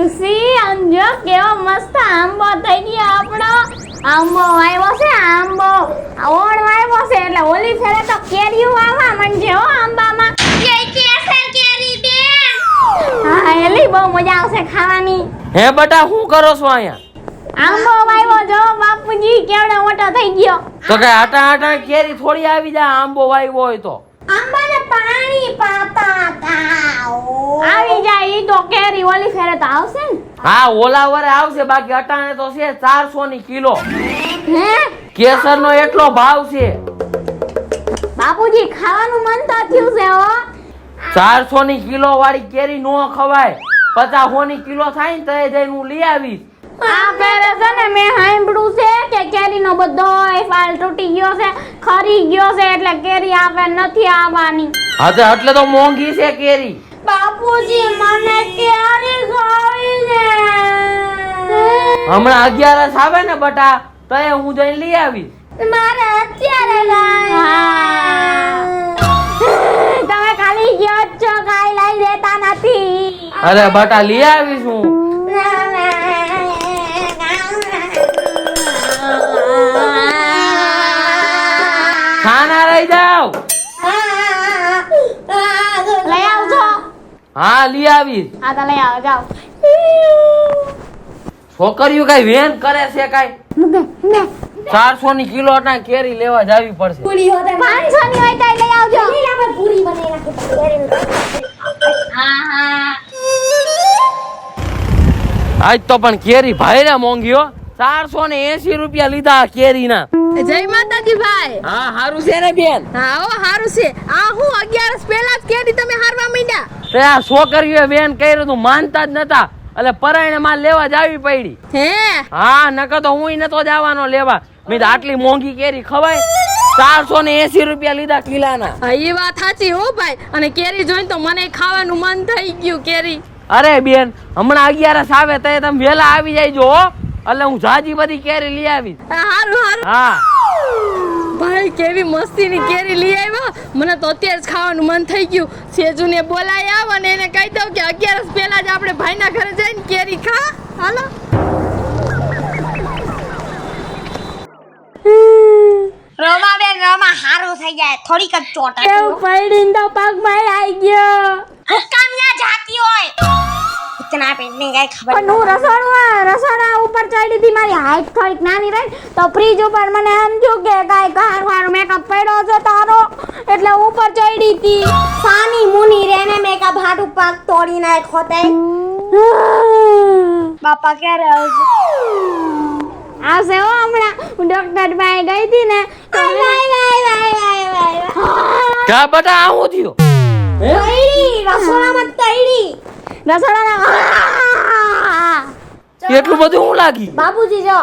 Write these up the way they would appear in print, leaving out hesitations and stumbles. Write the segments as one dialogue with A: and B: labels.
A: ડોસી અંજો કેવો મસ્ત આંબો થઈ ગયો આપણો આંબો આવ્યો છે આંબો ઓણ આવ્યો છે એટલે ઓલી ફેરે તો કેરીઓ આવવા મંજે હો આંબામાં કેરી બેન હા એલી બહુ મજા આવશે ખાવાની
B: હે બટા શું કરો છો અહીંયા
A: આંબો આવ્યો જો બાપુજી કેવડો મોટો થઈ ગયો
B: તો કે આટા કેરી થોડી આવી જાય આંબો વાવ્યો હોય તો
A: આંબાને પાણી પાતા આવી જાય ઈ તો કેરી ઓલી ફેરે તો આવશે ને
B: હા ઓલા વરે આવશે બાકી અટાણે તો છે 400 ની કિલો
A: હે
B: કેસર નો એટલો ભાવ છે
A: બાપુજી ખાવાનું મન તો થયું છે હો
B: 400 ની કિલો વાળી કેરી નો ખવાય 50 ની કિલો થાય ને તો જઈને હું લઈ આવીશ
A: આ ફેરે છે ને મેં સાંભળ્યું છે કે કેરીનો બધોય ફાલ તૂટી ગયો છે ખરી ગયો છે એટલે કેરી આવે નથી આવવાની
B: હા તો એટલે તો મોંઘી છે કેરી
A: બાપુજી મને કેરી ખાવી છે
B: હમણાં 11 આવે ને બટા તો હું જઈને લઈ આવીશ
A: મારે અત્યારે તમે ખાલી ગયો જ છો કાઈ લઈ દેતા નથી
B: અરે બટા લઈ આવીશ હું ખાના રહી જાવ
A: લઈ આવજો
B: હા લઈ આવીશ
A: આ તો લઈ આવો જાઓ
B: છોકરીઓ કઈ વેન કરે છે કઈ 400 ની કિલો ના કેરી લેવા જાવી પડશે
A: 500 ની હોય તો લઈ આવજો પૂરી બનાવી
B: આજ તો પણ કેરી ભાઈ મોંઘી હો 480 રૂપિયા લીધા કેરી ના
C: જય માતાજી ભાઈ
B: હા હારું છે ને બેન
C: હા ઓ હારું છે આ હું 11 પહેલા જ કેરી તમે હારવા માંડ્યા
B: તે આ છોકરીઓ વેન કર્યું તું માનતા જ નતા એટલે પરાયણે માં લેવા જાવી પડી
C: હે
B: હા નકર તો હું નતો જવાનો લેવા મેં આટલી મોંઘી કેરી ખવાય 480 રૂપિયા લીધા કિલાના
C: હા એ વાત સાચી હો ભાઈ અને કેરી જોઈને તો મને ખાવાનું મન થઈ ગયું કેરી
B: અરે બેન હમણાં 11 આવે તો તમે વેલા આવી જાયજો હો એટલે હું જાજી બધી કેરી લઈ આવીશ
C: હારું હારું
B: હા
C: ભાઈ કેવી મસ્તીની કેરી લઈ આવ્યો મને તો અત્યારે જ ખાવાનું મન થઈ ગયું સેજુને બોલાય આવ અને એને કહી દઉં કે 11 પહેલા જ આપણે ભાઈના ઘરે જઈને કેરી ખા હાલો
A: રોમા બેન રોમા હારું થઈ જાય થોડીક જ ચોટ
C: એવું પડીને તો પગમાં આવી ગયો
A: હુકામ ના જાતી હોય ઇતના પેટને કઈ ખબર
C: પણ હું રસોડા ઉપર ચડી હતી મારી હાઈટ થોડીક નાની રહી તો ફ્રીજ ઉપર મને સમજ્યું કે કાઈ કારવાળો મેકઅપ પડ્યો છે તારો એટલે ઉપર ચડી હતી
A: સાની મુની રેને મેકઅપ હાડું પાક તોડી નાખ્યો તે બાપા ક્યારે આવશે
C: આવશે હો હમણાં હું ડોક્ટર પાસે ગઈ હતી ને
B: કા બટા આવું થયો
A: તૈડી રસોડામાં તૈડી
C: રસોડાના
B: એટલું બધું હું લાગી
A: બાબુજી જો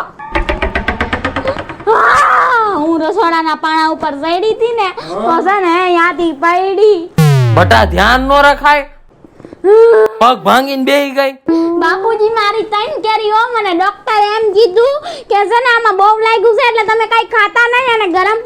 C: હું રસોડાના પાણા ઉપર ચડી હતી ને તો છે ને ત્યાંથી પડી
B: બટા ધ્યાન નો રખાય પગ ભાંગીને બેહી ગઈ
C: બાપુજી મારી ત્રણ કેરી હો મને ડોક્ટરે એમ કીધું કે છે ને આમાં બહુ લાગ્યું છે એટલે તમે કઈ ખાતા નહીં અને ગરમ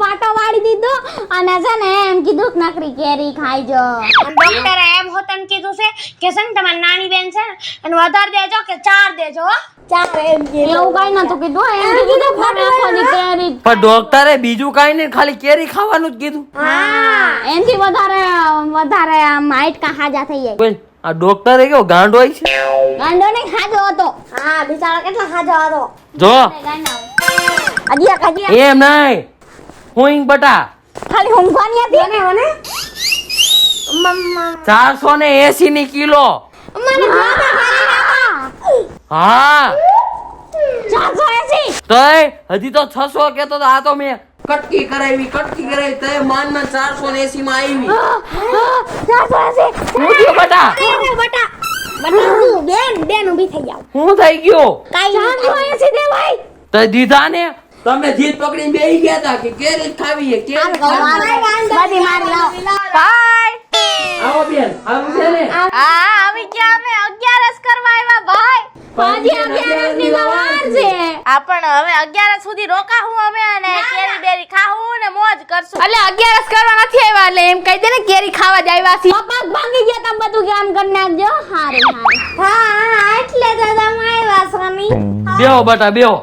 C: પાટો વાળી દીધો અને છે ને એમ કીધું કે નકરી કેરી ખાઈજો
A: ડોક્ટરે એમ હોતન કીધું છે કે છે ને તમારી નાની બેન છે ને અને વધારે દેજો કે 4 દેજો હો 4 એમ કીધું
C: એવું કઈ નતું કીધું એમ કીધું ફટાફટ કેરી
B: પણ ડોક્ટરે બીજું કઈ નહીં ખાલી કેરી ખાવાનું જ કીધું
C: હા એનથી વધારે આમ હાઈટ કા હાજા થઈ જાય
B: બોલ આ ડોક્ટરે કેવો ગાંડો છે
C: ગાંડો નહીં ખાજો હતો
A: હા બિચારો કેટલા ખાજો હતો
B: જો
C: અજિયા
B: એમ નહીં હુંઈંગ બટા
C: ખાલી ઊંઘવાની હતી
A: મને મને મમ્મા
B: 480 ની કિલો
C: મને
B: હા
C: 480
B: તોય હજી તો 600 કેતો તો આ તો મેં કટકી કરાવી તે માન 480 માં આવી
C: 480
B: હું થયો બટા
A: બટા બેન ઊભી થઈ જાવ
B: હું થઈ ગયો
A: કાઈ
C: 480 દે ભાઈ
B: તો દીધા ને તમને જીત પકડીને બેહી ગયા હતા કે કેરી ખાવી છે કેરી ખાવી
A: બધી મારી લાવ ભાઈ
B: આવો બેન આવું છે ને
A: હા આવી ગયા અમે 11 કરવા આવ્યા ભાઈ
C: હજી 11 ની વાર છે
A: આ પણ હવે 11 સુધી રોકાહું અમે અને કેરી બેરી ખાહું ને મોજ કરશું એટલે 11 કરવા નથી આવ્યા એટલે એમ કહી દે ને કેરી ખાવા જ આવ્યા છીએ
C: પગ ભાંગી ગયા તમે બધું કામ કરી નાખજો હારું હા એટલે તો તમે આવ્યા છો ની
B: બેહો બટા બેહો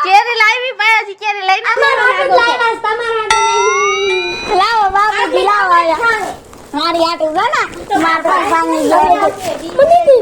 A: કેરી લાવી ભાઈ હજી કેરી લઈને
C: અમારો હાથ લાવ્યા તમારા હાથ નહીં લાવો બાપુ લાવો મારી આટુ છે ને મારો પગ ભાંગી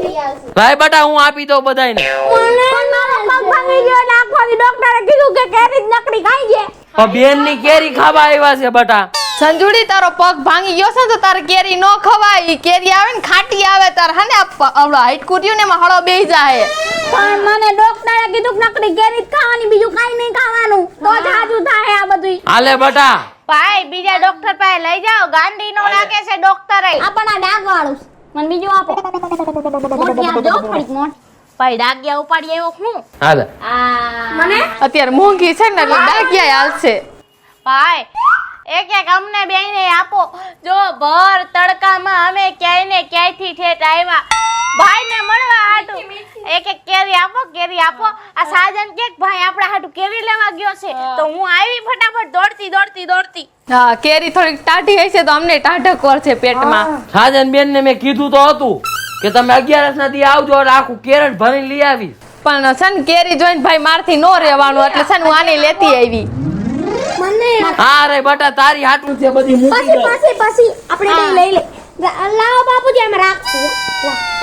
C: ગયો
B: ભાઈ બટા હું આપી દઉં બધાયને
C: મને મારો પગ ભાંગી ગયો એટલે આખો દી ડોક્ટરે કીધું કે કેરી જ નકરી ખાઈ છે
B: પણ બેન ની કેરી ખાવા આવ્યા છે બટા
D: સંજુડી તારો પગ ભાંગી ગયો છે તો તારે કેરી નો ખવાય કેરી આવે ને ખાટી આવે તાર હને આવડો હાઈટ કુર્યું ને માં હળો બેહી જાય
C: પણ મને ડોક્ટરે કીધું કે નકરી કેરી જ ખાવાની બીજું કાઈ નહીં ખાવાનું તો જ હાજુ થાય આ બધું
B: હાલે બટા
A: ભાઈ બીજા ડોક્ટર પાસે લઈ જાઓ ગાંડી નો લાગે છે ડોક્ટરે
C: આપણા ડાઘ વાળું મને બીજું આપો મોટી આપજો થોડીક મોટી
A: ભાઈ ડાગ્યા ઉપાડી આવ્યો હું
B: હાલે
C: મને
D: અત્યારે મોંઘી છે ને એટલે ડાગ્યા હાલશે
A: ભાઈ એક અમને બેને આપો જો ભર તડકામાં અમે ક્યાંય ને ક્યાંયથી ઠેઠ આવ્યા ભાઈને મળવા હાટું એક કેરી આપો આ સાજન કે ભાઈ આપણા હાટું કેરી લેવા ગયો છે તો હું આવી ફટાફટ દોડતી
D: હા કેરી થોડીક ટાઢી હશે છે તો અમને ટાઢક છે પેટમાં
B: સાજન બેન ને મેં કીધું તો હતું કે તમે 11 ના દી આવજો એટલે આખું કેરેટ ભરીને લઈ આવીશ
D: પણ છે ને કેરી જોઈને ભાઈ મારથી નો રહેવાનું એટલે છે ને હું આને લેતી આવી
C: મને
B: હા રે બટા તારી હાટું છે બધી મૂકી દો
C: પછી આપણે લઈ લે લાવો બાપુજી અમે રાખશું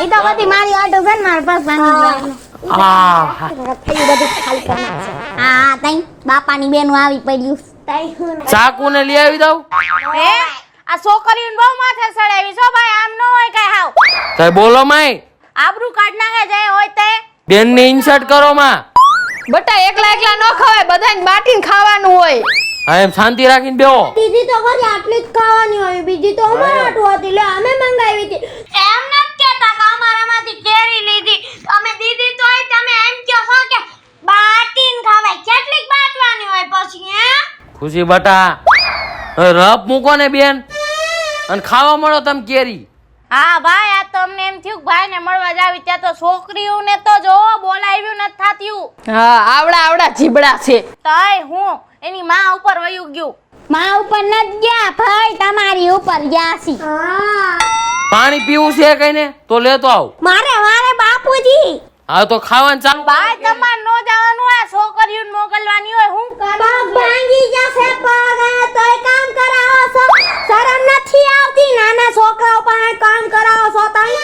C: એ તો બધી મારી આટો છે ને મારા પગ ભાંગી ગયો
B: હા
C: થયું બધું ખાલી કરી નાખશે હા તઈ બાપાની બેનું આવી પડ્યું તઈ
B: ચાકુ ને લઈ આવી દઉં
A: હે આ છોકરીઓને બહુ માથે સડાવી છો ભાઈ આમ ન હોય કઈ હાવ
B: તો બોલો માય
A: આબરૂ કાઢ નાખે જાય હોય તે
B: બેન ને ઇન્સર્ટ કરો માં
D: બટા એકલા એકલા ન ખવાય બધાને બાટીને ખાવાનું હોય
B: હા એમ શાંતિ રાખીને બેહો
C: દીદી તો ખરી આટલી જ ખાવાની હોય બીજી તો અમારા હાટુ હતી લે અમે મંગાવી હતી
A: એમ નથી કહેતા કે અમારામાંથી કેરી લીધી અમે દીદી તોય તમે એમ કહો છો કે બાટીન ખાવાય કેટલીક બાટવાની હોય પછી હે
B: ખુશી બટા હવે રફ મૂકો ને બેન અને ખાવા મળો તમે કેરી
A: હા ભાઈ આ તો અમને એમ થયું ભાઈ ને મળવા જાવી ત્યાં તો છોકરીઓને તો જો બોલાવ્યું નથી થાત્યું
D: હા આવડા જીબડા છે
A: તોય હું એની માં ઉપર વયું ગયું
C: માં ઉપર ન ગયા ભાઈ તમારી ઉપર ગયા છી
B: પાણી પીવું છે કઈને તો લેતો આવ
C: મારે બાપુજી
B: હા તો ખાવાનું ચાલુ
A: ભાઈ તમારે નો જવાનું હોય છોકરીઓને મોકલવાની હોય હું
C: પગ ભાંગી જશે પગ તોય કામ કરાવો છો શરમ નથી આવતી નાના છોકરાઓ પાસે કામ કરાવો છો તઈ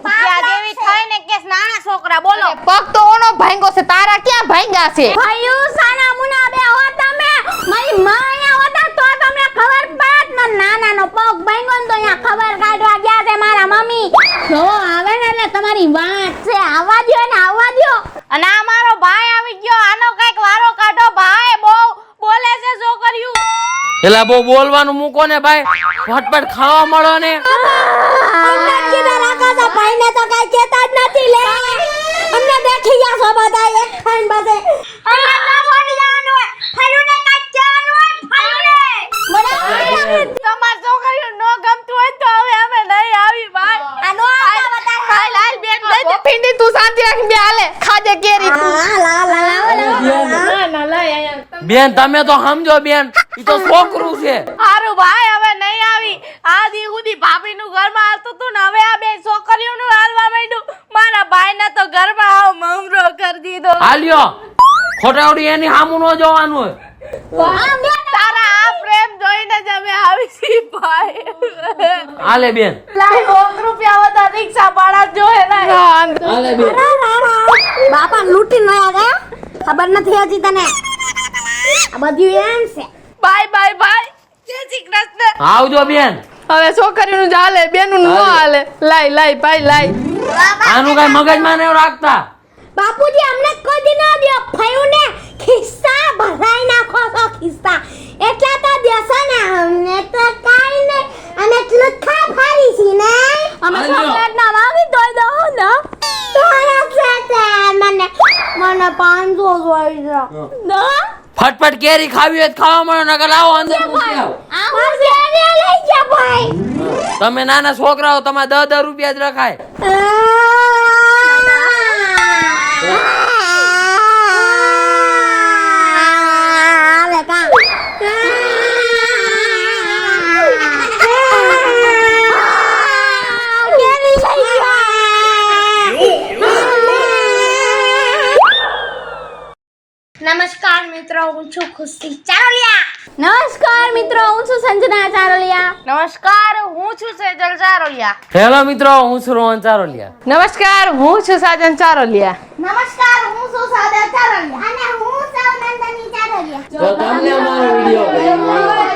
A: ત્યાં દેવી થઈને કે નાના છોકરા બોલો
D: પગ તો ઓનો ભાંગો છે તારા ક્યાં ભાંગ્યા છે
C: ભાઈઓ સાના મુના બે હો તમે મારી માં અહીંયા હોતા તો તમને ખબર પડત ને નાનાનો પગ ભાંગ્યો ને તો અહીંયા ખબર કાઢવા ગયા છે મારા મમ્મી જો આવે ને એટલે તમારી વાત છે આવવા દ્યો
A: અને આ મારો ભાઈ આવી ગયો આનો કઈક વારો કાઢો ભાઈ બહુ બોલે છે છોકરીઓ
B: એલા બહુ બોલવાનું મૂકો ને ભાઈ ફટફટ ખાવા મળો ને
C: ભાઈને તો કઈ કેતા જ નથી લે અમને દેખી ગયા છો બધા એક ખાઈને બધે
A: અમને ના બોલી જવાનું હોય ફરુને કાઈ જવાનું હોય ફરુને તમાર છોકરીઓ નો ગમતું હોય તો હવે અમે નહીં આવી ભાઈ આ નો આવતા બતા ભાઈ લાલ બેન દઈ દે
D: પિંડી તું શાંતિ રાખી બે હાલે ખાજે કેરી
B: બેન તમે તો સમજો બેન ઈ તો છોકરું છે
A: હારું ભાઈ હવે નહીં આવી આ દી સુધી ભાભીનું ઘરમાં હાલતું તું ને હવે આ બે છોકરીઓનું હાલવા માંડ્યું મારા ભાઈને તો ઘરમાં આવ મમરો કરી દીધો
B: હાલ્યો ખોટાવડી એની સામું ન જોવાનું હોય
A: તારા આ પ્રેમ જોઈને જ અમે આવી છી ભાઈ
B: હાલે બેન
A: લાઈ 1 રૂપિયા વધા રિક્ષા ભાડા જોહે નહીં
B: હાલે બેન
C: બાપા લૂટી ન ગયા ખબર નથી હજી તને આ બધું એમ છે
A: બાય બાય ભાઈ જય શ્રી કૃષ્ણ
B: આવજો બેન
D: હવે છોકરીનું જ હાલે બેનું નો હાલે લાય ભાઈ લાય
B: આનું કઈ મગજમાં ન રાખતા
C: બાપુજી અમને કોઈ દી ના દયો ફયુને ખિસ્સા ભરાઈ નાખો તો ખિસ્સા એટલા તો દેસો ને અમને તો કાઈ ને અમે લુખા ફરી છી ને અમે ચોકલેટ ના માંગી દોઈ દો ને તો મને 500 જોઈ દો
B: ફટફટ કેરી ખાવી હોય તો ખાવા મળો, નકર આવો અંદર મૂકી આવો.
C: આવું કેરી લઈ જા ભાઈ.
B: તમે નાના છોકરાઓ, તમારે 10 રૂપિયા જ રખાય.
C: આવે કા કેરી લઈ જા.
A: નમસ્કાર મિત્રો, હું છું ખુશી ચારોલિયા.
C: નમસ્કાર મિત્રો, હું છું સંજના ચારોલિયા.
D: નમસ્કાર, હું છું સેજલ ચારોલિયા.
B: હેલો મિત્રો, હું છું રોહન ચારોલિયા.
D: નમસ્કાર, હું છું સાજન ચારોલિયા.
C: નમસ્કાર, હું છું સાદર ચારોલિયા અને હું છું નંદની ચારોલિયા.
B: તો તમને અમારો વિડિયો ગમ્યો હોય